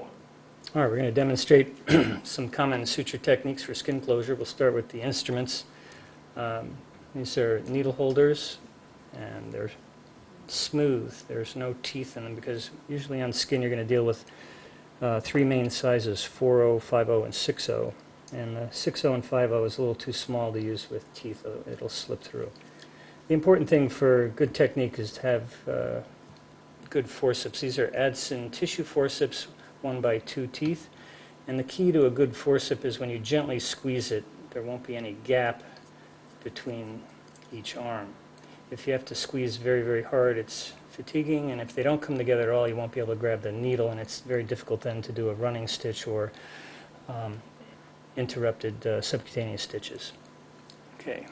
All right, we're going to demonstrate some common suture techniques for skin closure. We'll start with the instruments. These are needle holders, and they're smooth. There's no teeth in them because usually on skin you're going to deal with three main sizes, 4-0, 5-0, and 6-0. And the 6-0 and 5-0 is a little too small to use with teeth. It'll slip through. The important thing for good technique is to have good forceps. These are Adson tissue forceps, 1x2 teeth. And the key to a good forcep is when you gently squeeze it, there won't be any gap between each arm. If you have to squeeze very, very hard, it's fatiguing, and if they don't come together at all, you won't be able to grab the needle, and it's very difficult then to do a running stitch or interrupted subcutaneous stitches. Okay.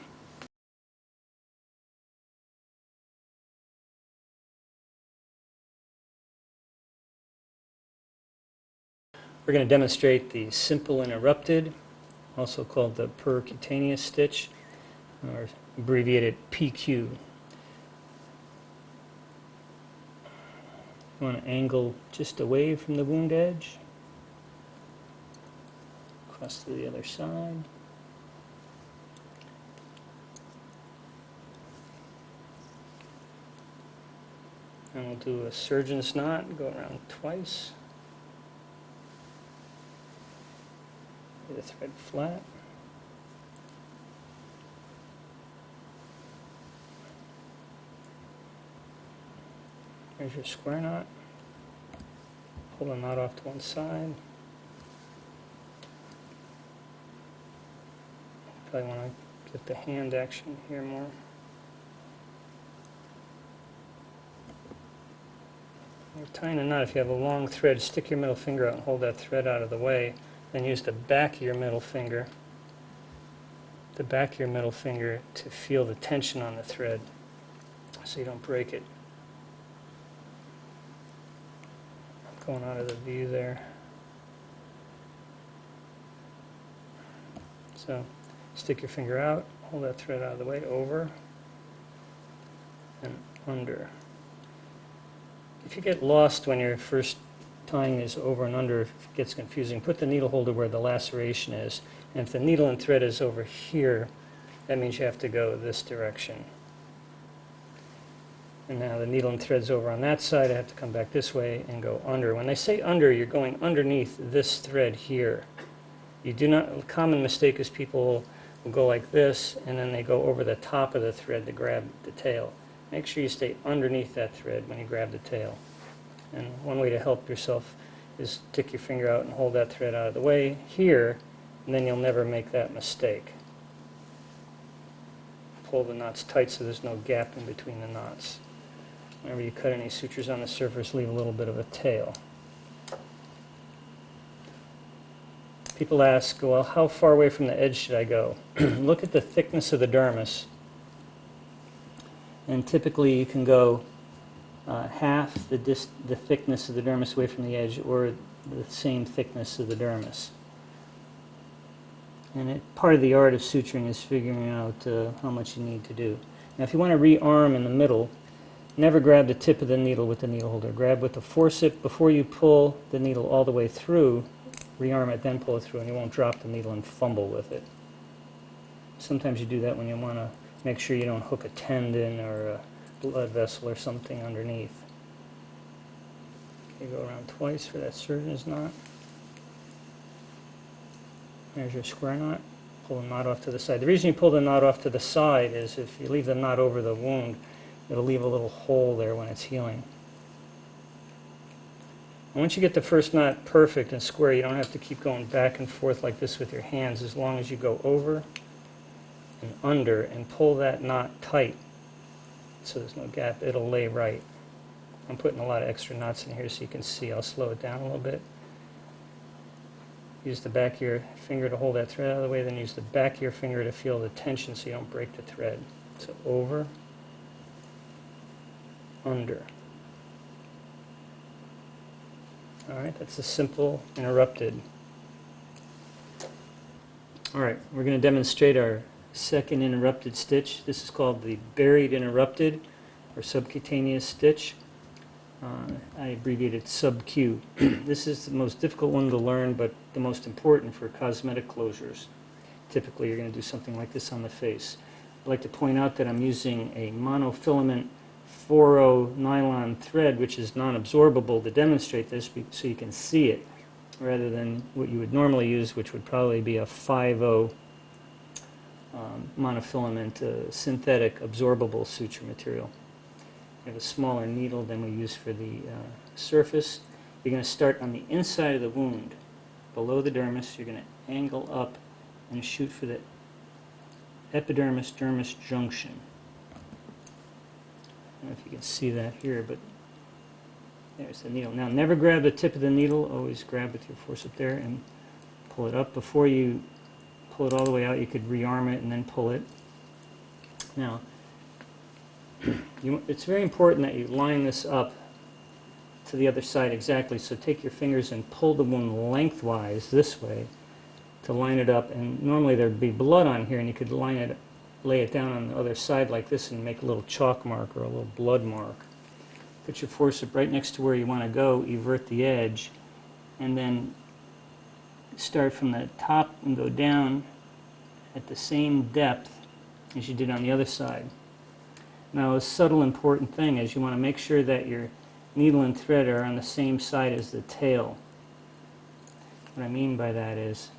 We're going to demonstrate the simple interrupted, also called the percutaneous stitch, or abbreviated PQ. You want to angle just away from the wound edge, across to the other side. And we'll do a surgeon's knot, go around twice. Lay the thread flat. There's your square knot. Pull the knot off to one side. Probably want to get the hand action here more. You're tying a knot. If you have a long thread, stick your middle finger out and hold that thread out of the way. Then use the back of your middle finger, to feel the tension on the thread so you don't break it. Going out of the view there. So stick your finger out, hold that thread out of the way, over and under. If you get lost when you're first tying this over and under, if it gets confusing, put the needle holder where the laceration is. And if the needle and thread is over here, that means you have to go this direction. And now the needle and thread's over on that side. I have to come back this way and go under. When they say under, you're going underneath this thread here. You do not, a common mistake is people will go like this, and then they go over the top of the thread to grab the tail. Make sure you stay underneath that thread when you grab the tail. And one way to help yourself is stick your finger out and hold that thread out of the way here, and then you'll never make that mistake. Pull the knots tight so there's no gap in between the knots. Whenever you cut any sutures on the surface, leave a little bit of a tail. People ask, well, how far away from the edge should I go? Look at the thickness of the dermis. And typically you can go half the thickness of the dermis away from the edge, or the same thickness of the dermis. And part of the art of suturing is figuring out how much you need to do. Now if you want to rearm in the middle, never grab the tip of the needle with the needle holder. Grab with the forcep before you pull the needle all the way through, rearm it, then pull it through, and you won't drop the needle and fumble with it. Sometimes you do that when you want to make sure you don't hook a tendon or a blood vessel or something underneath. Okay, go around twice for that surgeon's knot. There's your square knot. Pull the knot off to the side. The reason you pull the knot off to the side is if you leave the knot over the wound, it'll leave a little hole there when it's healing. And once you get the first knot perfect and square, you don't have to keep going back and forth like this with your hands, as long as you go over and under and pull that knot tight so there's no gap. It'll lay right. I'm putting a lot of extra knots in here so you can see. I'll slow it down a little bit. Use the back of your finger to hold that thread out of the way, then use the back of your finger to feel the tension so you don't break the thread. So over, under. All right, that's a simple interrupted. All right, we're going to demonstrate our second interrupted stitch. This is called the buried interrupted or subcutaneous stitch. I abbreviated SubQ. This is the most difficult one to learn, but the most important for cosmetic closures. Typically, you're going to do something like this on the face. I'd like to point out that I'm using a monofilament 4/0 nylon thread, which is non-absorbable, to demonstrate this so you can see it, rather than what you would normally use, which would probably be a 5/0 monofilament synthetic absorbable suture material. We have a smaller needle than we use for the surface. You're going to start on the inside of the wound, below the dermis. You're going to angle up and shoot for the epidermis-dermis junction. I don't know if you can see that here, but there's the needle. Now, never grab the tip of the needle. Always grab with your forceps there and pull it up. Before you pull it all the way out, you could rearm it and then pull it. Now, it's very important that you line this up to the other side exactly. So take your fingers and pull the wound lengthwise this way to line it up. And normally there'd be blood on here, and you could lay it down on the other side like this and make a little chalk mark or a little blood mark. Put your forceps right next to where you want to go, evert the edge, and then start from the top and go down at the same depth as you did on the other side. Now, a subtle important thing is you want to make sure that your needle and thread are on the same side as the tail. What I mean by that is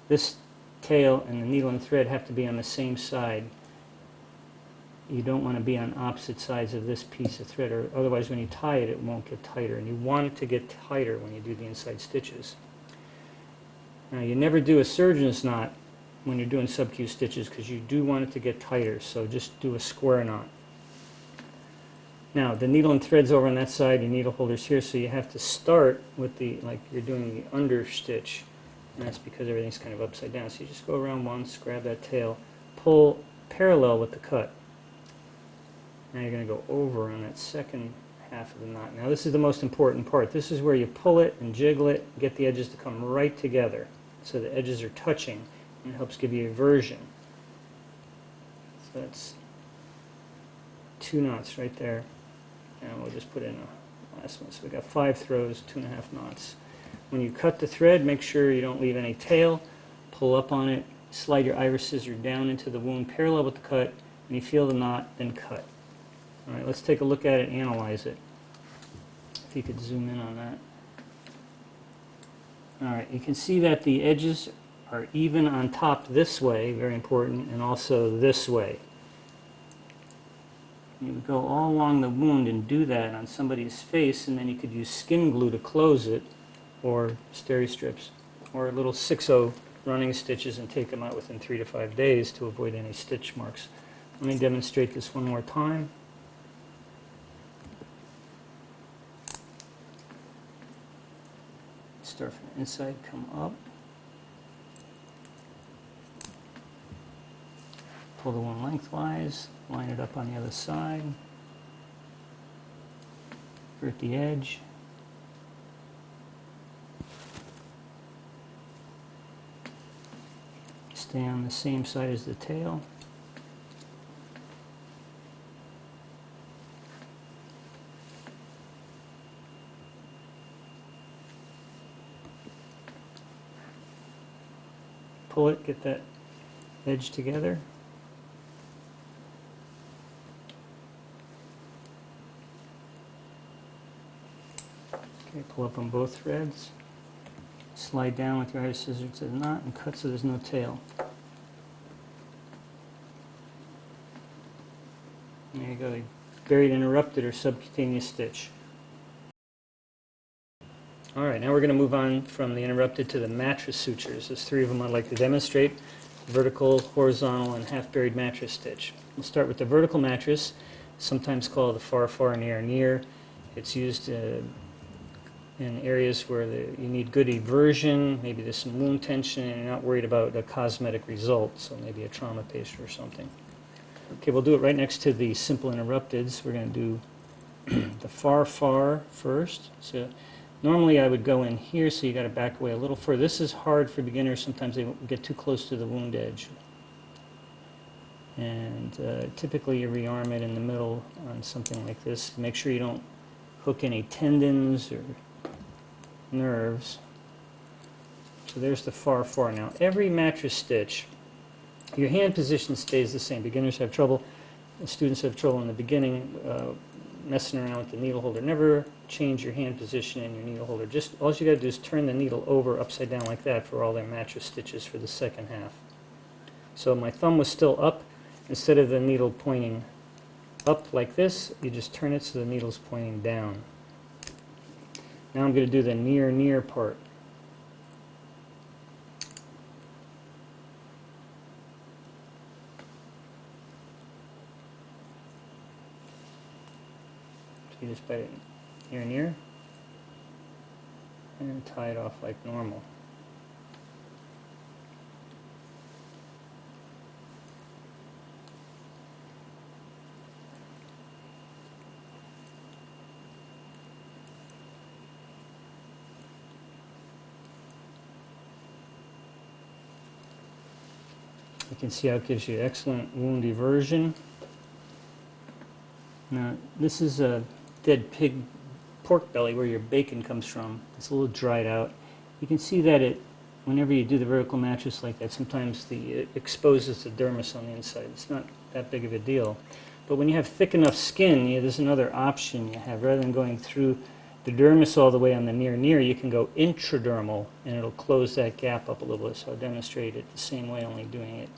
this tail and the needle and thread have to be on the same side. You don't want to be on opposite sides of this piece of thread, or otherwise when you tie it, it won't get tighter. And you want it to get tighter when you do the inside stitches. Now, you never do a surgeon's knot when you're doing SubQ stitches because you do want it to get tighter, so just do a square knot. Now, the needle and thread's over on that side, your needle holder's here, so you have to start with the, like you're doing the under stitch, and that's because everything's kind of upside down. So you just go around once, grab that tail, pull parallel with the cut. Now you're going to go over on that second half of the knot. Now this is the most important part. This is where you pull it and jiggle it, get the edges to come right together, so the edges are touching, and it helps give you eversion. So that's 2 knots right there. And we'll just put in a last one. So we got 5 throws, 2.5 knots. When you cut the thread, make sure you don't leave any tail. Pull up on it, slide your iris scissor down into the wound parallel with the cut. When you feel the knot, then cut. All right, let's take a look at it and analyze it. If you could zoom in on that. All right, you can see that the edges are even on top this way, very important, and also this way. You would go all along the wound and do that on somebody's face, and then you could use skin glue to close it, or steri-strips, or little 6/0 running stitches and take them out within 3 to 5 days to avoid any stitch marks. Let me demonstrate this one more time. Start from the inside, come up. Pull the one lengthwise, line it up on the other side, invert the edge, stay on the same side as the tail, pull it, get that edge together. Okay, pull up on both threads, slide down with your iris scissors to the knot, and cut so there's no tail. There you go, you buried interrupted or subcutaneous stitch. All right, now we're going to move on from the interrupted to the mattress sutures. There's 3 of them I'd like to demonstrate: vertical, horizontal, and half-buried mattress stitch. We'll start with the vertical mattress, sometimes called the far, near. It's used in areas where you need good eversion, maybe there's some wound tension, and you're not worried about a cosmetic result, so maybe a trauma patient or something. Okay, we'll do it right next to the simple interrupteds. We're going to do the far first. So normally I would go in here, so you got to back away a little further. This is hard for beginners. Sometimes they get too close to the wound edge. And typically you rearm it in the middle on something like this. Make sure you don't hook any tendons or nerves. So there's the far now. Every mattress stitch, your hand position stays the same. Beginners have trouble, students have trouble in the beginning messing around with the needle holder. Never change your hand position in your needle holder. Just all you got to do is turn the needle over upside down like that for all their mattress stitches for the second half. So my thumb was still up. Instead of the needle pointing up like this, you just turn it so the needle's pointing down. Now I'm going to do the near part. So you just bite it near, and tie it off like normal. You can see how it gives you excellent wound eversion. Now, this is a dead pig pork belly where your bacon comes from. It's a little dried out. You can see that whenever you do the vertical mattress like that, sometimes it exposes the dermis on the inside. It's not that big of a deal. But when you have thick enough skin, there's another option you have. Rather than going through the dermis all the way on the near, you can go intradermal, and it'll close that gap up a little bit. So I'll demonstrate it the same way, only doing it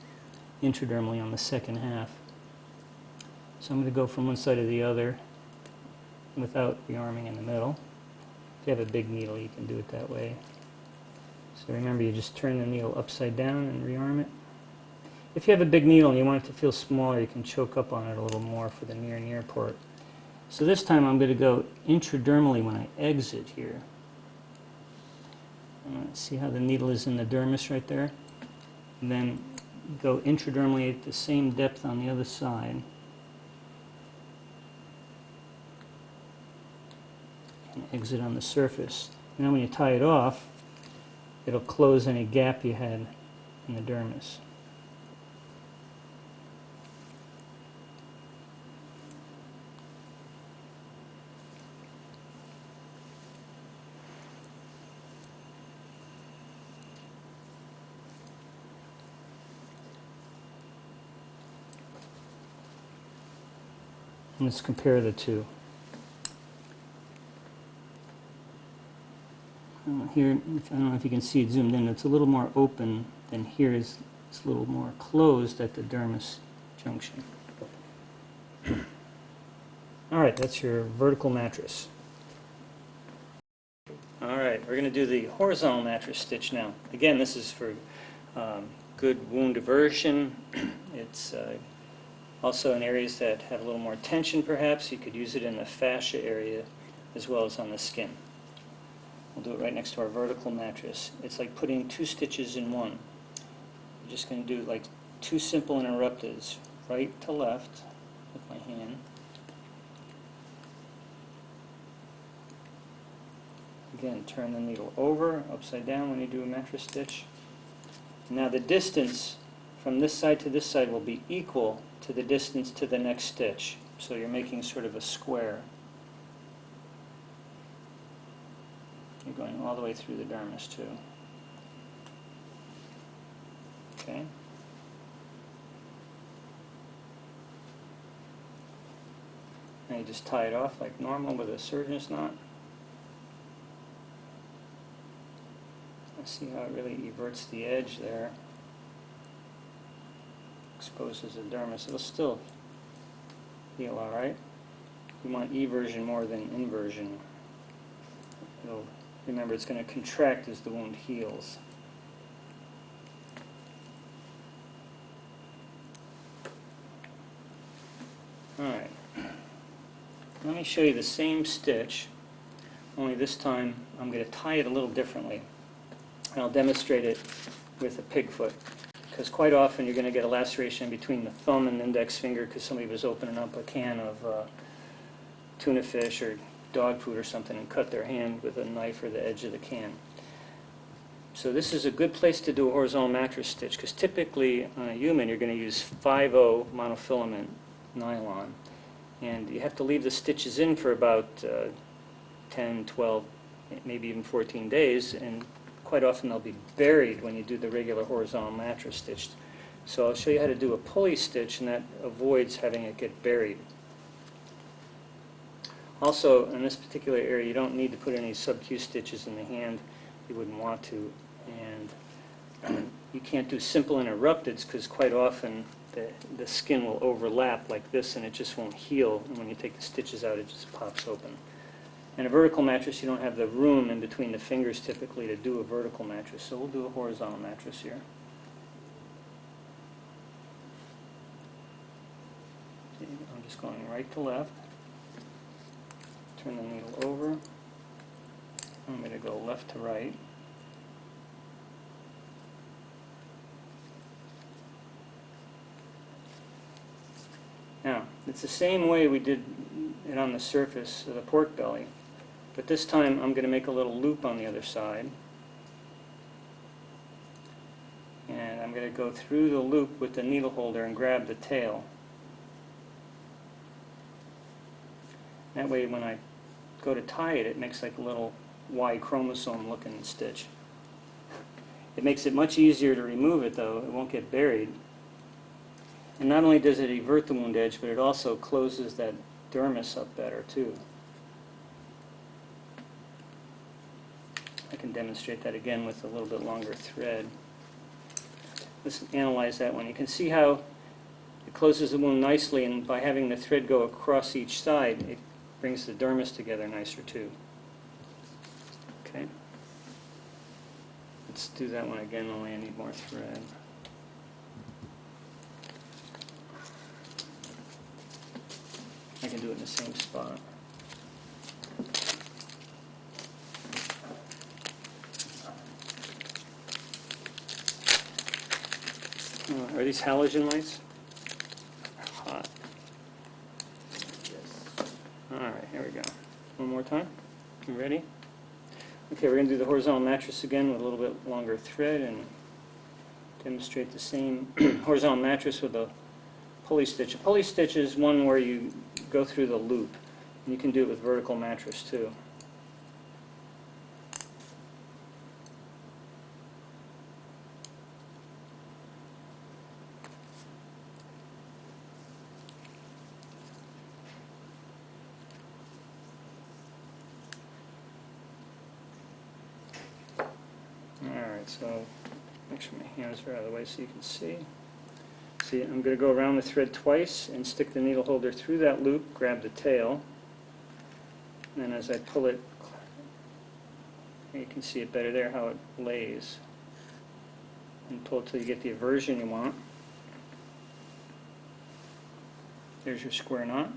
intradermally on the second half. So I'm going to go from one side to the other without rearming in the middle. If you have a big needle, you can do it that way. So remember, you just turn the needle upside down and rearm it. If you have a big needle and you want it to feel smaller, you can choke up on it a little more for the near part. So this time I'm going to go intradermally when I exit here. See how the needle is in the dermis right there? And then go intradermally at the same depth on the other side. And exit on the surface. Now when you tie it off, it'll close any gap you had in the dermis. Let's compare the two. Here, I don't know if you can see it zoomed in, it's a little more open than here. It's a little more closed at the dermis junction. All right, that's your vertical mattress. All right, we're going to do the horizontal mattress stitch now. Again, this is for good wound eversion. It's also in areas that have a little more tension, perhaps. You could use it in the fascia area as well as on the skin. We'll do it right next to our vertical mattress. It's like putting two stitches in one. I'm just going to do like two simple interrupteds, right to left with my hand. Again, turn the needle over, upside down when you do a mattress stitch. Now the distance from this side to this side will be equal to the distance to the next stitch. So you're making sort of a square. You're going all the way through the dermis too. Okay. Now you just tie it off like normal with a surgeon's knot. See how it really everts the edge there. Exposes the dermis. It'll still feel alright. You want eversion more than inversion. Remember, it's going to contract as the wound heals. Alright. Let me show you the same stitch, only this time I'm going to tie it a little differently. And I'll demonstrate it with a pig foot, because quite often you're going to get a laceration between the thumb and index finger because somebody was opening up a can of tuna fish or dog food or something and cut their hand with a knife or the edge of the can. So this is a good place to do a horizontal mattress stitch, because typically on a human you're going to use 5/0 monofilament nylon, and you have to leave the stitches in for about 10, 12, maybe even 14 days, and quite often they'll be buried when you do the regular horizontal mattress stitch. So I'll show you how to do a pulley stitch, and that avoids having it get buried. Also, in this particular area, you don't need to put any sub-Q stitches in the hand. You wouldn't want to. And you can't do simple interrupteds because quite often the skin will overlap like this and it just won't heal. And when you take the stitches out, it just pops open. In a vertical mattress, you don't have the room in between the fingers typically to do a vertical mattress. So we'll do a horizontal mattress here. See, I'm just going right to left. Turn the needle over. I'm going to go left to right. Now, it's the same way we did it on the surface of the pork belly, but this time I'm going to make a little loop on the other side. And I'm going to go through the loop with the needle holder and grab the tail. That way when I go to tie it, it makes like a little Y chromosome looking stitch. It makes it much easier to remove it though, it won't get buried. And not only does it evert the wound edge, but it also closes that dermis up better too. I can demonstrate that again with a little bit longer thread. Let's analyze that one. You can see how it closes the wound nicely, and by having the thread go across each side, it brings the dermis together nicer too. Okay. Let's do that one again, only I need more thread. I can do it in the same spot. Are these halogen lights? Hot. Yes. Alright, here we go. One more time. You ready? Okay, we're going to do the horizontal mattress again with a little bit longer thread and demonstrate the same horizontal mattress with a pulley stitch. A pulley stitch is one where you go through the loop. And you can do it with vertical mattress too. Alright, so make sure my hands are out of the way so you can see. See, I'm going to go around the thread twice and stick the needle holder through that loop, grab the tail, and then as I pull it, you can see it better there how it lays. And pull it till you get the eversion you want. There's your square knot.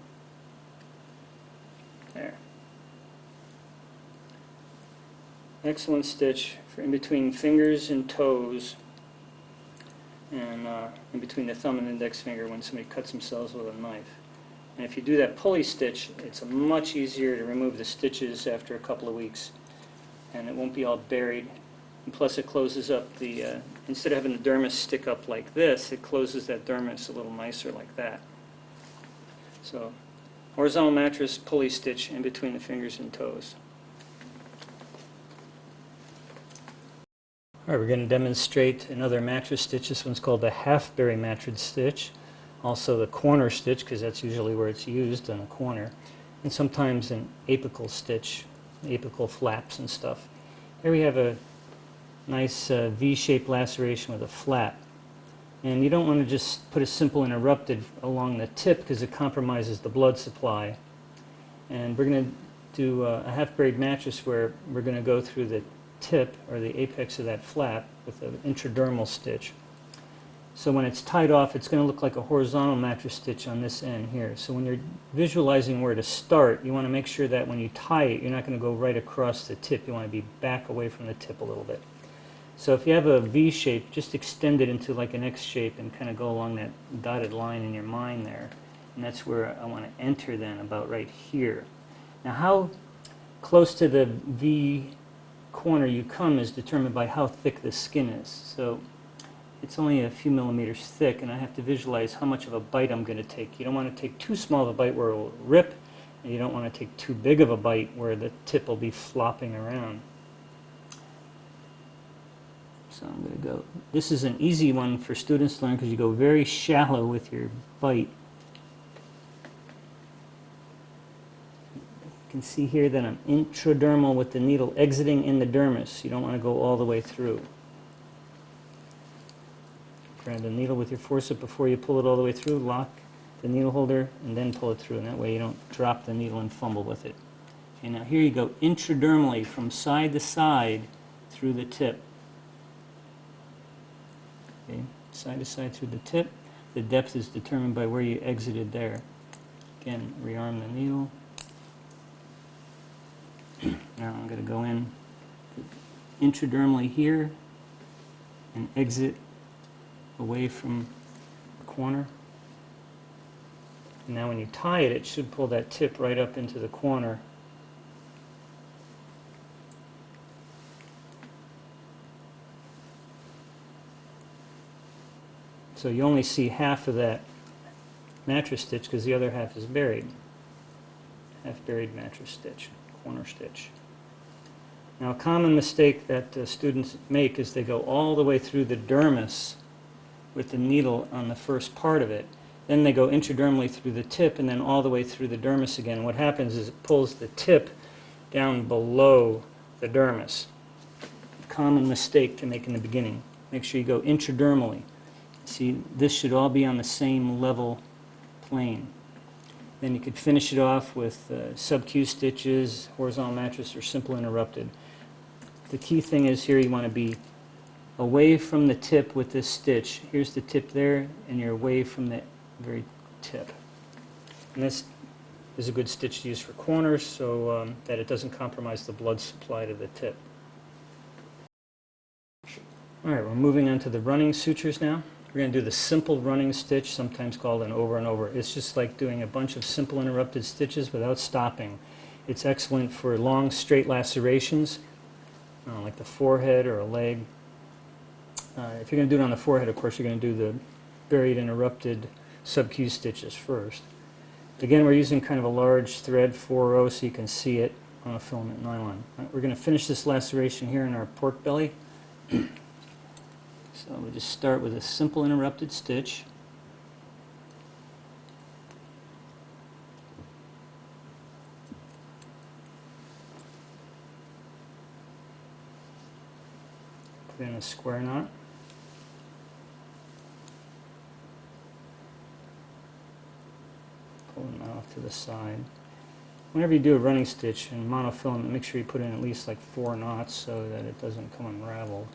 There. Excellent stitch for in between fingers and toes, and in between the thumb and index finger when somebody cuts themselves with a knife. And if you do that pulley stitch, it's much easier to remove the stitches after a couple of weeks, and it won't be all buried. And plus it closes up the, instead of having the dermis stick up like this, it closes that dermis a little nicer like that. So, horizontal mattress, pulley stitch in between the fingers and toes. All right, we're going to demonstrate another mattress stitch. This one's called the half-bury mattress stitch. Also the corner stitch, because that's usually where it's used, on a corner. And sometimes an apical stitch, apical flaps and stuff. Here we have a nice V-shaped laceration with a flap. And you don't want to just put a simple interrupted along the tip because it compromises the blood supply. And we're going to do a half-buried mattress where we're going to go through the tip or the apex of that flap with an intradermal stitch. So when it's tied off, it's going to look like a horizontal mattress stitch on this end here. So when you're visualizing where to start, you want to make sure that when you tie it, you're not going to go right across the tip. You want to be back away from the tip a little bit. So if you have a V shape, just extend it into like an X shape and kind of go along that dotted line in your mind there. And that's where I want to enter then, about right here. Now how close to the V corner you come is determined by how thick the skin is. So it's only a few millimeters thick, and I have to visualize how much of a bite I'm going to take. You don't want to take too small of a bite where it will rip, And you don't want to take too big of a bite where the tip will be flopping around. So I'm going to go, this is an easy one for students to learn because you go very shallow with your bite. You can see here that I'm intradermal with the needle exiting in the dermis. You don't want to go all the way through. Grab the needle with your forceps before you pull it all the way through, lock the needle holder, and then pull it through. And that way you don't drop the needle and fumble with it. Okay, now here you go intradermally from side to side through the tip. Okay, side to side through the tip. The depth is determined by where you exited there. Again, rearm the needle. Now I'm going to go in intradermally here and exit away from the corner. And now when you tie it, it should pull that tip right up into the corner. So you only see half of that mattress stitch because the other half is buried. Half buried mattress stitch, corner stitch. Now a common mistake that students make is they go all the way through the dermis with the needle on the first part of it. Then they go intradermally through the tip and then all the way through the dermis again. What happens is it pulls the tip down below the dermis. Common mistake to make in the beginning. Make sure you go intradermally. See, this should all be on the same level plane. Then you could finish it off with SubQ stitches, horizontal mattress, or simple interrupted. The key thing is here you want to be away from the tip with this stitch. Here's the tip there, and you're away from the very tip. And this is a good stitch to use for corners so that it doesn't compromise the blood supply to the tip. All right, we're moving on to the running sutures now. We're going to do the simple running stitch, sometimes called an over and over. It's just like doing a bunch of simple interrupted stitches without stopping. It's excellent for long straight lacerations, like the forehead or a leg. If you're going to do it on the forehead, of course, you're going to do the buried interrupted SubQ stitches first. Again, we're using kind of a large thread 4/0 so you can see it on a filament nylon. Right, we're going to finish this laceration here in our pork belly. So we just start with a simple interrupted stitch. Put in a square knot. Pull the knot off to the side. Whenever you do a running stitch in monofilament, make sure you put in at least like 4 knots so that it doesn't come unraveled.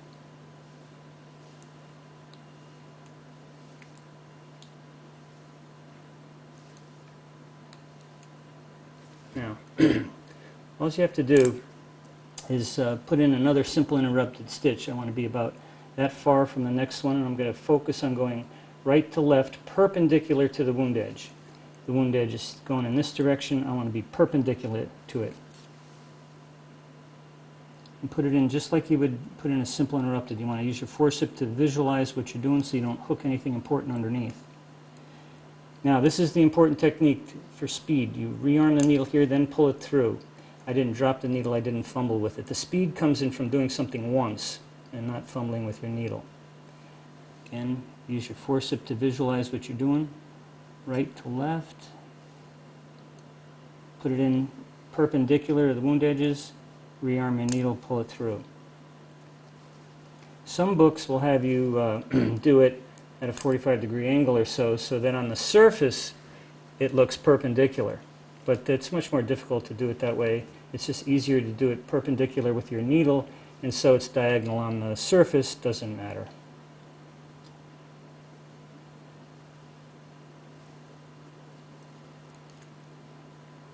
Now, all you have to do is put in another simple interrupted stitch. I want to be about that far from the next one, and I'm going to focus on going right to left, perpendicular to the wound edge. The wound edge is going in this direction. I want to be perpendicular to it. And put it in just like you would put in a simple interrupted. You want to use your forceps to visualize what you're doing so you don't hook anything important underneath. Now, this is the important technique for speed. You rearm the needle here, then pull it through. I didn't drop the needle, I didn't fumble with it. The speed comes in from doing something once and not fumbling with your needle. Again, use your forceps to visualize what you're doing. Right to left. Put it in perpendicular to the wound edges. Rearm your needle, pull it through. Some books will have you do it at a 45-degree angle or so, so that on the surface it looks perpendicular. But it's much more difficult to do it that way. It's just easier to do it perpendicular with your needle, and so it's diagonal on the surface, doesn't matter.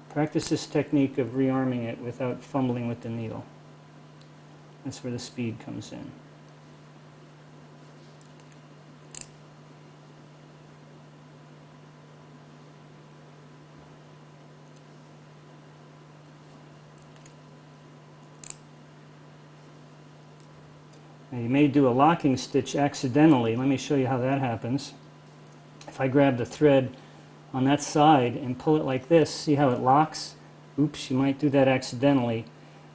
Practice this technique of rearming it without fumbling with the needle. That's where the speed comes in. Now you may do a locking stitch accidentally. Let me show you how that happens. If I grab the thread on that side and pull it like this. See how it locks? Oops, you might do that accidentally.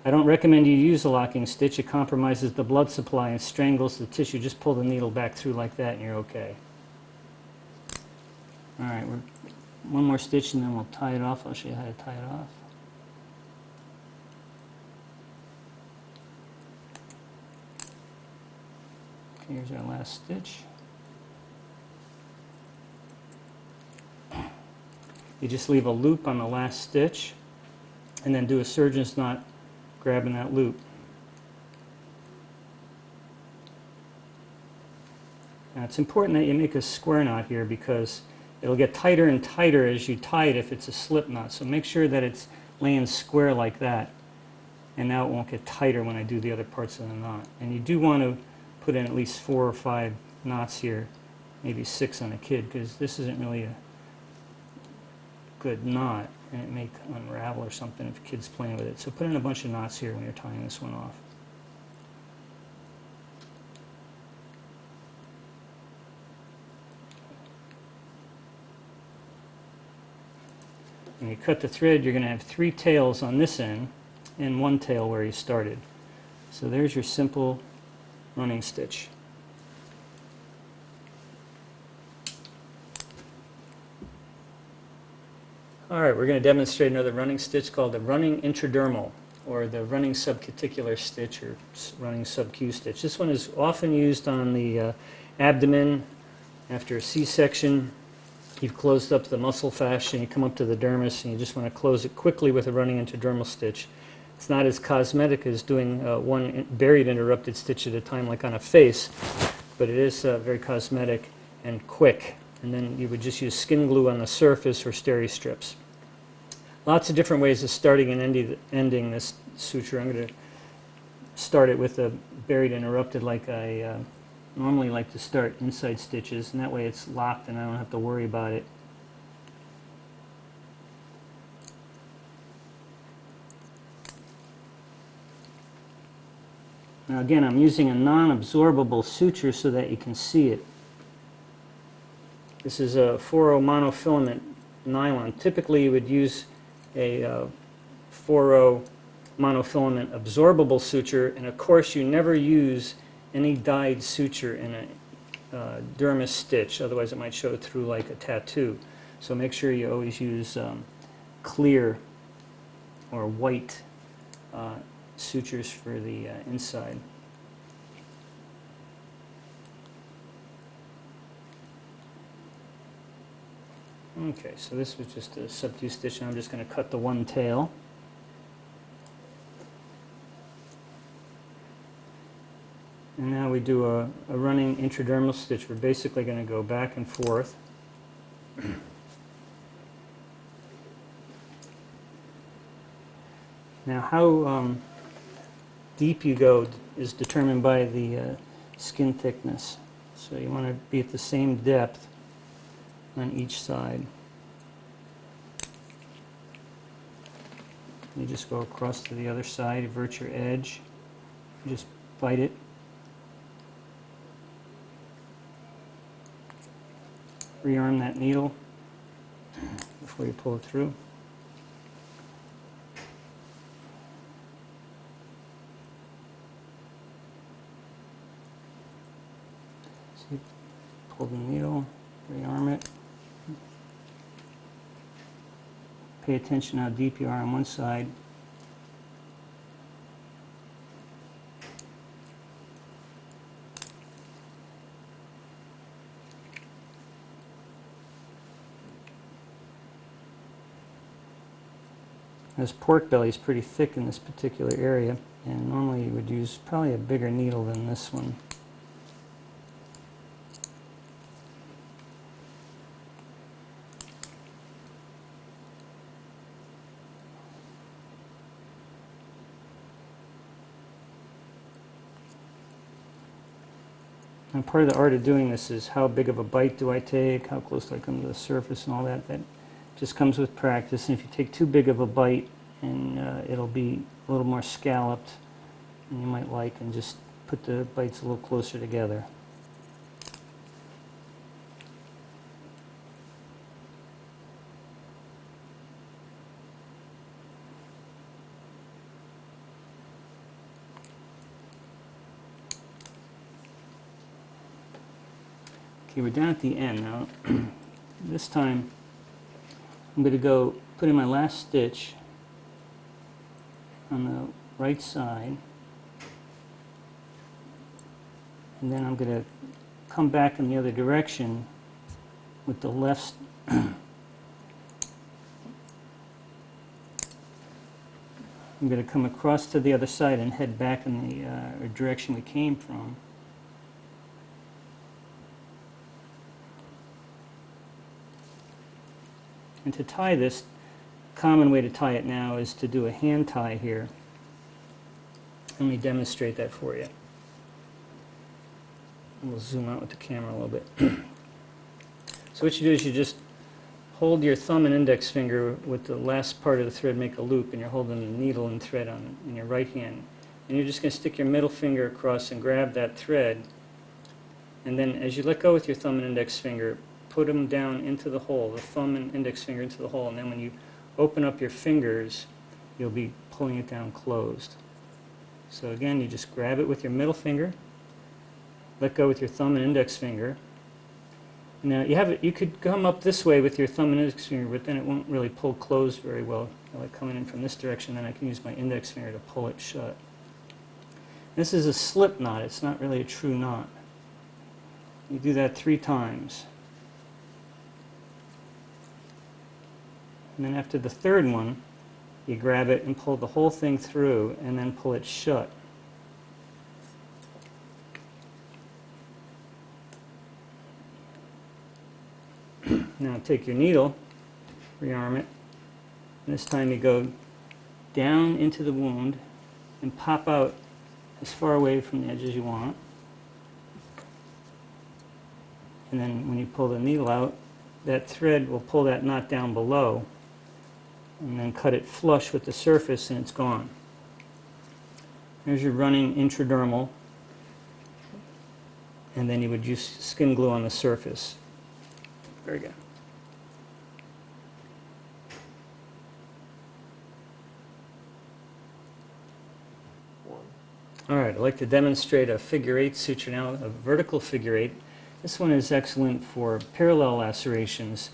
I don't recommend you use a locking stitch. It compromises the blood supply and strangles the tissue. Just pull the needle back through like that and you're okay. All right, one more stitch and then we'll tie it off. I'll show you how to tie it off. Okay, here's our last stitch. You just leave a loop on the last stitch and then do a surgeon's knot grabbing that loop. Now it's important that you make a square knot here because it'll get tighter and tighter as you tie it if it's a slip knot. So make sure that it's laying square like that. And now it won't get tighter when I do the other parts of the knot. And you do want to put in at least 4 or 5 knots here, maybe 6 on a kid, because this isn't really a good knot and it may unravel or something if a kid's playing with it. So put in a bunch of knots here when you're tying this one off. When you cut the thread, you're going to have 3 tails on this end and 1 tail where you started. So there's your simple running stitch. All right, we're going to demonstrate another running stitch called the running intradermal, or the running subcuticular stitch, or running SubQ stitch. This one is often used on the abdomen after a C-section. You've closed up the muscle fascia and you come up to the dermis and you just want to close it quickly with a running intradermal stitch. It's not as cosmetic as doing one buried interrupted stitch at a time like on a face, but it is very cosmetic and quick. And then you would just use skin glue on the surface or steri strips. Lots of different ways of starting and ending this suture. I'm going to start it with a buried interrupted like I normally like to start inside stitches, and that way it's locked and I don't have to worry about it. Now again, I'm using a non-absorbable suture so that you can see it. This is a 4/0 monofilament nylon. Typically you would use a 4/0 monofilament absorbable suture, and of course you never use any dyed suture in a dermis stitch, otherwise it might show through like a tattoo. So make sure you always use clear or white sutures for the inside. Okay, so this was just a SubQ stitch, and I'm just going to cut the 1 tail. And now we do a running intradermal stitch. We're basically going to go back and forth. Now how deep you go is determined by the skin thickness. So you want to be at the same depth on each side. You just go across to the other side, invert your edge, just bite it. Rearm that needle before you pull it through. So you pull the needle, rearm it. Pay attention how deep you are on one side. This pork belly is pretty thick in this particular area, and normally you would use probably a bigger needle than this one. And part of the art of doing this is how big of a bite do I take, how close do I come to the surface and all that. That just comes with practice. And if you take too big of a bite, and it'll be a little more scalloped than you might like, and just put the bites a little closer together. Okay, we're down at the end now. This time I'm going to go put in my last stitch on the right side, and then I'm going to come back in the other direction with the left. I'm going to come across to the other side and head back in the direction we came from. And to tie this, common way to tie it now is to do a hand tie here. Let me demonstrate that for you. We'll zoom out with the camera a little bit. So what you do is you just hold your thumb and index finger with the last part of the thread, make a loop, and you're holding the needle and thread in your right hand. And you're just going to stick your middle finger across and grab that thread. And then as you let go with your thumb and index finger, put them down into the hole, the thumb and index finger into the hole, and then when you open up your fingers, you'll be pulling it down closed. So again, you just grab it with your middle finger, let go with your thumb and index finger. Now you could come up this way with your thumb and index finger, but then it won't really pull closed very well. Like coming in from this direction, then I can use my index finger to pull it shut. This is a slip knot, it's not really a true knot. You do that 3 times. And then after the third one, you grab it and pull the whole thing through and then pull it shut. Now take your needle, rearm it, and this time you go down into the wound and pop out as far away from the edge as you want. And then when you pull the needle out, that thread will pull that knot down below and then cut it flush with the surface and it's gone. There's your running intradermal, and then you would use skin glue on the surface. Very good. All right, I'd like to demonstrate a figure 8 suture now, a vertical figure 8. This one is excellent for parallel lacerations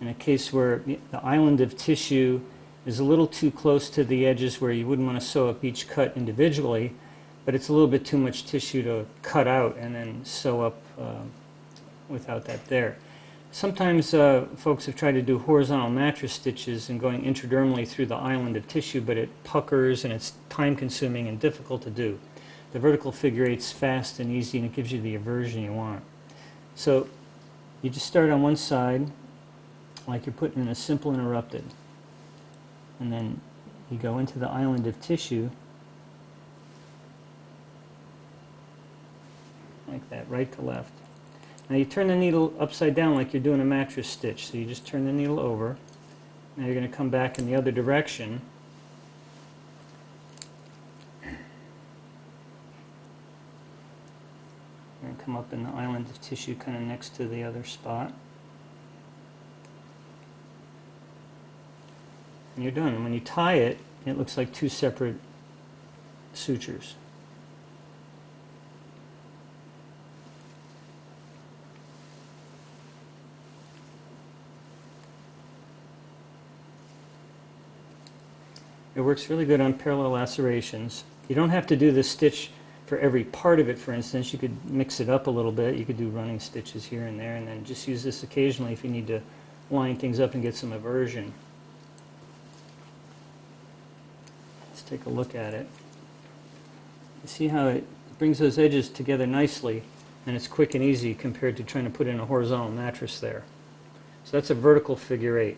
in a case where the island of tissue is a little too close to the edges where you wouldn't want to sew up each cut individually, but it's a little bit too much tissue to cut out and then sew up without that there. Sometimes folks have tried to do horizontal mattress stitches and going intradermally through the island of tissue, but it puckers and it's time consuming and difficult to do. The vertical figure 8's fast and easy and it gives you the eversion you want. So you just start on one side like you're putting in a simple interrupted, and then you go into the island of tissue like that, right to left. Now you turn the needle upside down like you're doing a mattress stitch, so you just turn the needle over. Now you're going to come back in the other direction. You're going to come up in the island of tissue kind of next to the other spot. And you're done. And when you tie it, it looks like 2 separate sutures. It works really good on parallel lacerations. You don't have to do this stitch for every part of it, for instance. You could mix it up a little bit. You could do running stitches here and there, and then just use this occasionally if you need to line things up and get some eversion. Let's take a look at it. You see how it brings those edges together nicely, and it's quick and easy compared to trying to put in a horizontal mattress there. So that's a vertical figure 8.